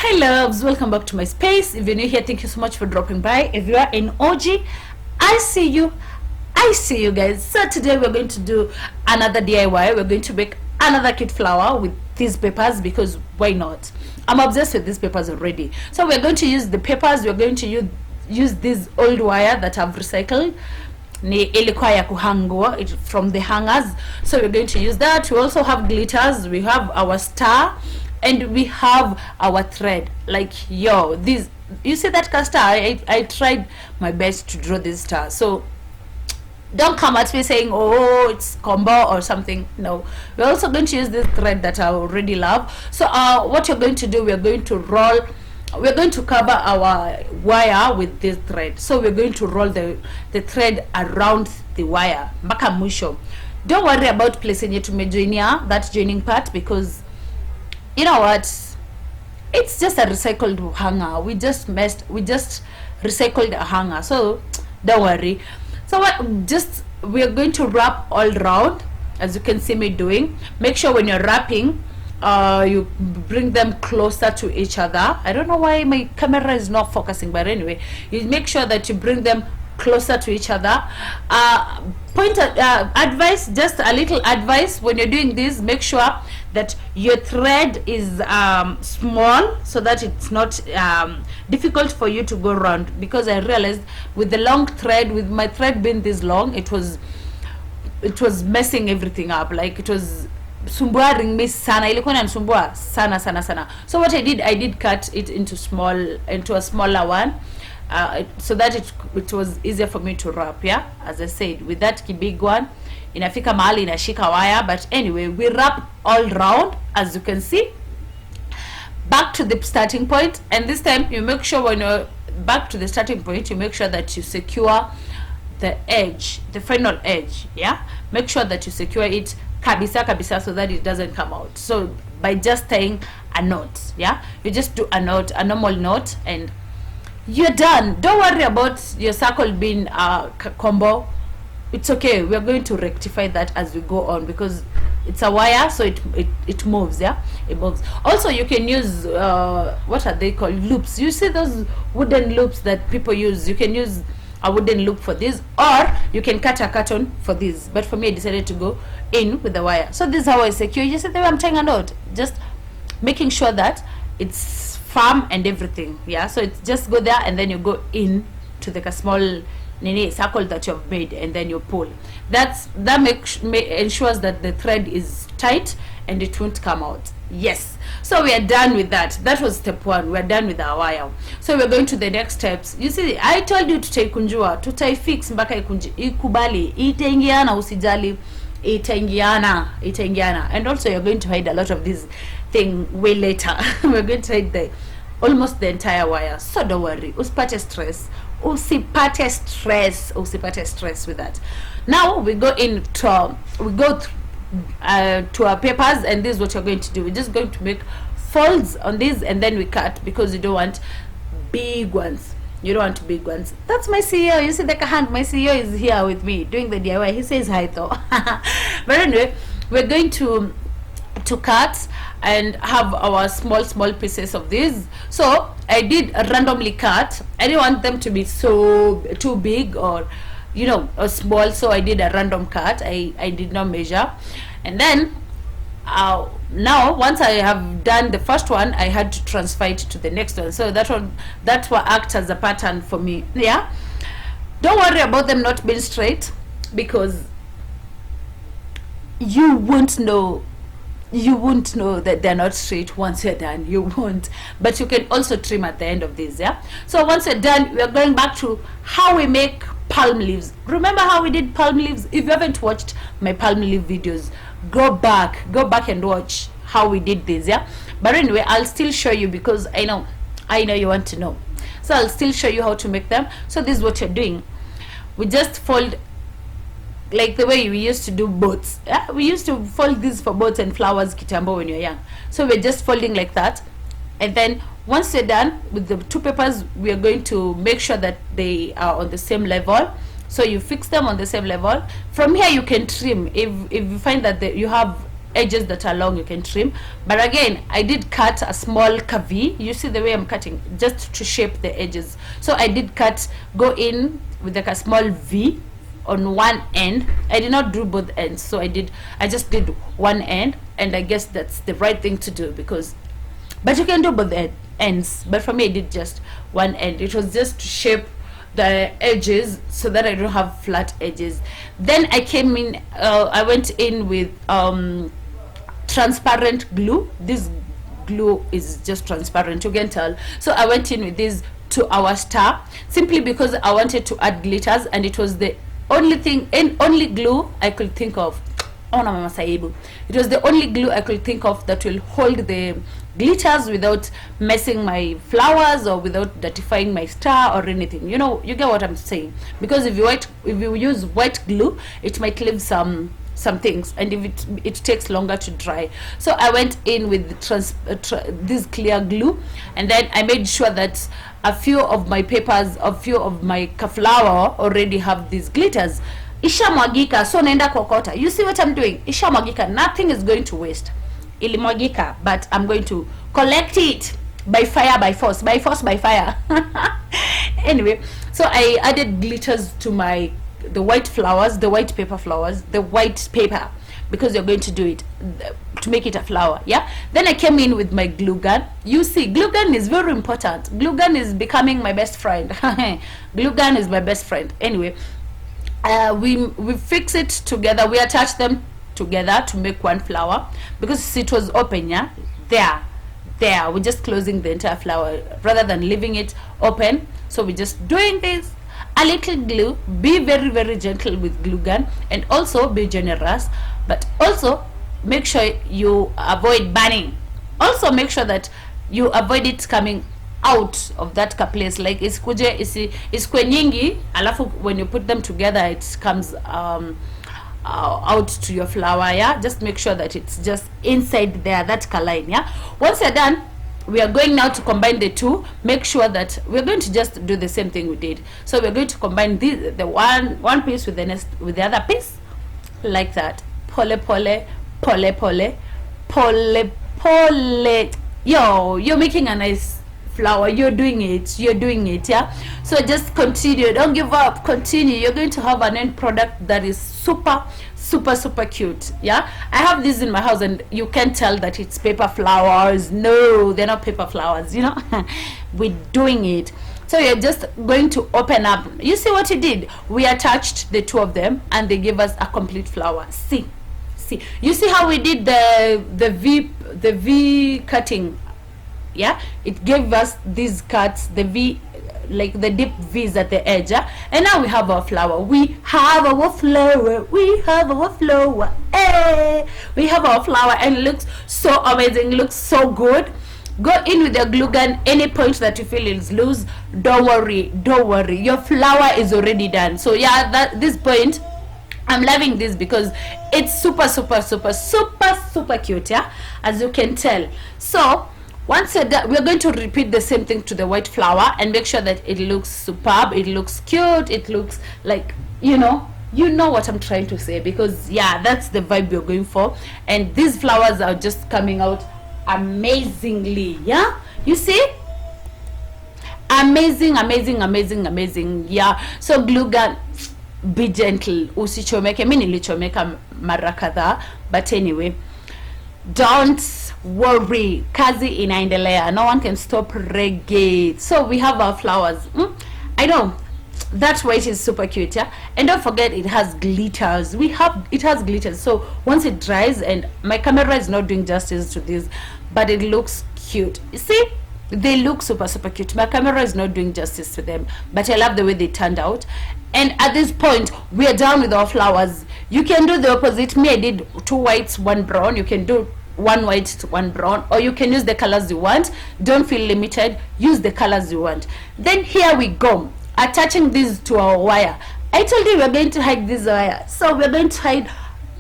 Hi loves, welcome back to my space. If you're new here, thank you so much for dropping by. If you are an OG, I see you guys. So today we're going to do another DIY. We're going to make another kit flower with these papers because why not? I'm obsessed with these papers already. So we're going to use the papers. We're going to use this old wire that I've recycled ni ilikuwa ya kuhangwa from the hangers. So we're going to use that. We also have glitters, we have our star, and we have our thread. Like, yo, this, you see that star? I tried my best to draw this star. So don't come at me saying, oh, it's combo or something. No, we're also going to use this thread that I already love. So what you're going to do, we're going to cover our wire with this thread. So we're going to roll the thread around the wire mpaka mwisho. Don't worry about placing it tumejoinia that joining part, because you know what, it's just a recycled hanger. We just recycled a hanger, so don't worry. So we're going to wrap all around, as you can see me doing. Make sure when you're wrapping, you bring them closer to each other. I don't know why my camera is not focusing, but anyway, you make sure that you bring them closer to each other. Advice, just a little advice: when you're doing this, make sure that your thread is small, so that it's not difficult for you to go around, because I realized with the long thread, with my thread being this long, it was messing everything up. Like, it was sumbuaring me sana, ilikuwa inanisumbua sana. So what I did cut it into a smaller one, so that it was easier for me to wrap. Yeah, as I said, with that big one inafika mahali inashika wire. But anyway, we wrap all round, as you can see, back to the starting point. And this time you make sure when you're back to the starting point, you make sure that you secure the edge, the final edge. Yeah, make sure that you secure it kabisa, so that it doesn't come out. So by just tying a knot, yeah, you just do a normal knot, and you're done. Don't worry about your circle being combo. It's okay. We're going to rectify that as we go on, because it's a wire, so it moves. Yeah, it moves. Also, you can use what are they called, loops. You see those wooden loops that people use? You can use a wooden loop for this, or you can cut a carton for this. But for me, I decided to go in with the wire. So this is how I secure. You see the way I'm tying a knot, just making sure that it's firm and everything. Yeah, so it's just go there, and then you go in to the small circle that you've made, and then you pull. That ensures that the thread is tight and it won't come out. Yes, so we are done with that. That was step one. We're done with our wire. So we're going to the next steps. You see, I told you tutaikunjua, tutaifix mpaka ikubali, itaingiana, usijali, itaingiana. And also you're going to hide a lot of this thing way later. We're going to hide almost the entire wire, so don't worry, usipate stress with that. Now we go to our papers, and this is what you're going to do. We're just going to make folds on this, and then we cut, because you don't want big ones. That's my CEO. You see the hand, my CEO is here with me doing the DIY. He says hi though. But anyway, we're going to cut and have our small pieces of this. So I did randomly cut. I didn't want them to be too big or or small, so I did a random cut. I did not measure. And then now once I have done the first one, I had to transfer it to the next one. So that will act as a pattern for me. Yeah, don't worry about them not being straight, because you won't know that they're not straight once you're done. You won't. But you can also trim at the end of this. Yeah, so once you're done, we're going back to how we make palm leaves. Remember how we did palm leaves? If you haven't watched my palm leaf videos, go back and watch how we did this. Yeah, but anyway, I'll still show you, because I know you want to know. So I'll still show you how to make them. So this is what you're doing. We just fold like the way we used to do boats. Yeah? We used to fold this for boats and flowers kitambo when you're young. So we're just folding like that, and then once you're done with the two papers, we are going to make sure that they are on the same level. So you fix them on the same level. From here you can trim if you find that you have edges that are long, you can trim. But again, I did cut a small curvy. You see the way I'm cutting, just to shape the edges. So I did go in with like a small V on one end. I did not do both ends, so I just did one end, and I guess that's the right thing to do, because, but you can do both ends, but for me I did just one end. It was just to shape the edges so that I don't have flat edges. Then I came in, I went in with transparent glue. This glue is just transparent, you can tell. So I went in with this to our star, simply because I wanted to add glitters, and it was the only thing and only glue I could think of. Oh no, Mama Saibu. It was the only glue I could think of that will hold the glitters without messing my flowers or without dirtifying my star or anything. You know, you get what I'm saying. Because if you use white glue, it might leave some things, and if it takes longer to dry. So I went in with this clear glue, and then I made sure that a few of my papers, a few of my flower already have these glitters. Isha mwagika, so naenda kokota. You see what I'm doing? Isha mwagika, nothing is going to waste. Ili mwagika, but I'm going to collect it by fire, by force, by fire. Anyway, so I added glitters to the white flowers, the white paper flowers, the white paper, because you're going to do it to make it a flower. Yeah, then I came in with my glue gun. You see, glue gun is very important. Glue gun is becoming my best friend. Glue gun is my best friend. Anyway, we fix it together, we attach them together to make one flower, because it was open. Yeah, there we're just closing the entire flower rather than leaving it open. So we're just doing this, a little glue. Be very, very gentle with glue gun, and also be generous, but also make sure you avoid burning. Also make sure that you avoid it coming out of that place, like isikuje isikwe nyingi, alafu when you put them together it comes out to your flower. Yeah, just make sure that it's just inside there, that line. Yeah, once you're done, we are going now to combine the two. Make sure that we're going to just do the same thing we did. So we're going to combine the one piece with the other piece, like that. Pole pole pole pole pole pole. Yo, you're making a nice flower. You're doing it. Yeah, so just continue, don't give up, continue. You're going to have an end product that is super cute. Yeah, I have this in my house, and you can tell that it's paper flowers. No, they're not paper flowers, you know. We're doing it. So you're just going to open up. You see what you did? We attached the two of them, and they gave us a complete flower. See, you see how we did the V cutting. Yeah, it gave us these cuts, the V, like the deep V's at the edge. Yeah? And now we have our flower. We have our flower. Hey! We have our flower, and it looks so amazing, looks so good. Go in with your glue gun. Any point that you feel is loose, don't worry, your flower is already done. So yeah, this point, I'm loving this because it's super cute. Yeah, as you can tell. So once you're done, we're going to repeat the same thing to the white flower, and make sure that it looks superb, it looks cute, it looks like, you know what I'm trying to say, because yeah, that's the vibe we're going for. And these flowers are just coming out amazingly. Yeah, you see, amazing. Yeah, so glue gun, be gentle, usichomeke. Mimi nilichomeka mara kadhaa, but anyway, don't worry, kazi inaendelea. No one can stop reggae. So we have our flowers. I know that white is super cute. Yeah, and don't forget it has glitters. It has glitters. So once it dries, and my camera is not doing justice to this, but it looks cute. You see, they look super cute. My camera is not doing justice to them, but I love the way they turned out. And at this point, we are done with our flowers. You can do the opposite. Me, I did 2 whites, 1 brown. You can do 1 white, 1 brown, or you can use the colors you want. Don't feel limited, use the colors you want. Then here we go, attaching this to our wire. I told you we're going to hide this wire, so we're going to hide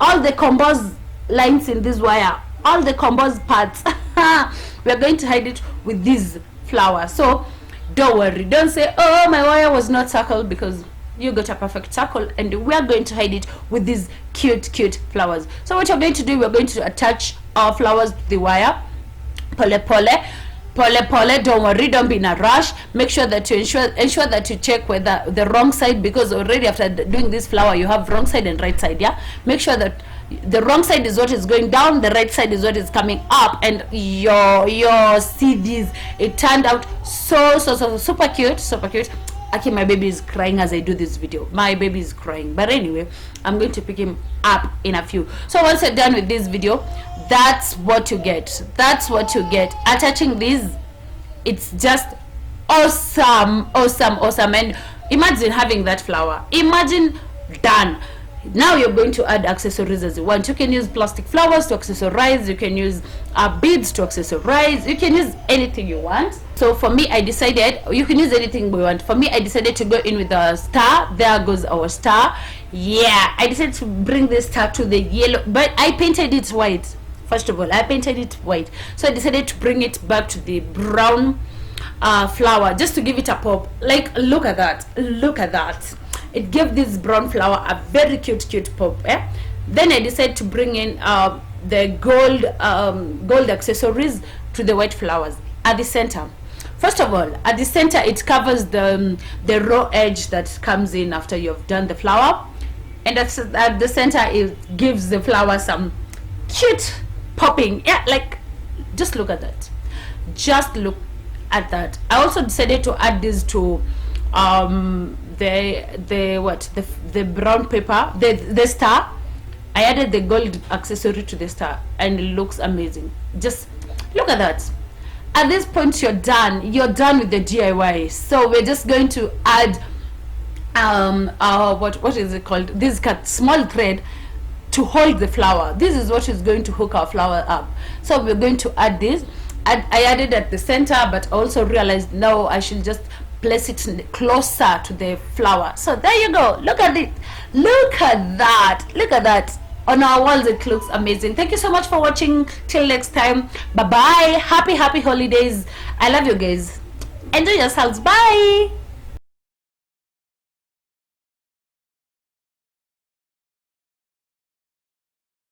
all the combos lines in this wire, all the combos parts. We're going to hide it with this flower. So don't worry, don't say, oh, my wire was not circled, because you got a perfect circle, and we are going to hide it with these cute flowers. So what you're going to do, we're going to attach our flowers to the wire. Pole pole, don't worry, don't be in a rush. Make sure that you ensure that you check whether the wrong side, because already after doing this flower you have wrong side and right side. Yeah, make sure that the wrong side is what is going down, the right side is what is coming up. And your see this, it turned out so super cute. Okay, my baby is crying as I do this video. My baby is crying, but anyway, I'm going to pick him up in a few. So once you're done with this video, that's what you get. Attaching these, it's just awesome. And imagine having that flower. Imagine, done. Now you're going to add accessories as you want. You can use plastic flowers to accessorize, you can use beads to accessorize, you can use anything you want. So for me, I decided, you can use anything we want. For me, I decided to go in with a star. There goes our star. Yeah, I decided to bring this star to the yellow, but I painted it white. First of all, I painted it white, so I decided to bring it back to the brown flower, just to give it a pop. Like, look at that. It gave this brown flower a very cute pop. Then I decided to bring in the gold accessories to the white flowers at the center. First of all, at the center, it covers the raw edge that comes in after you've done the flower, and at the center it gives the flower some cute popping. Yeah, like, just look at that. I also decided to add this to the brown paper, the star. I added the gold accessory to the star, and it looks amazing. Just look at that. At this point, you're done with the DIY. So we're just going to add what is it called, this small thread to hold the flower. This is what is going to hook our flower up. So we're going to add this. I added at the center, but also realized no, I should just place it closer to the flower. So there you go. Look at it. Look at that. On our walls, it looks amazing. Thank you so much for watching. Till next time, bye bye. Happy holidays. I love you guys. Enjoy yourselves. Bye.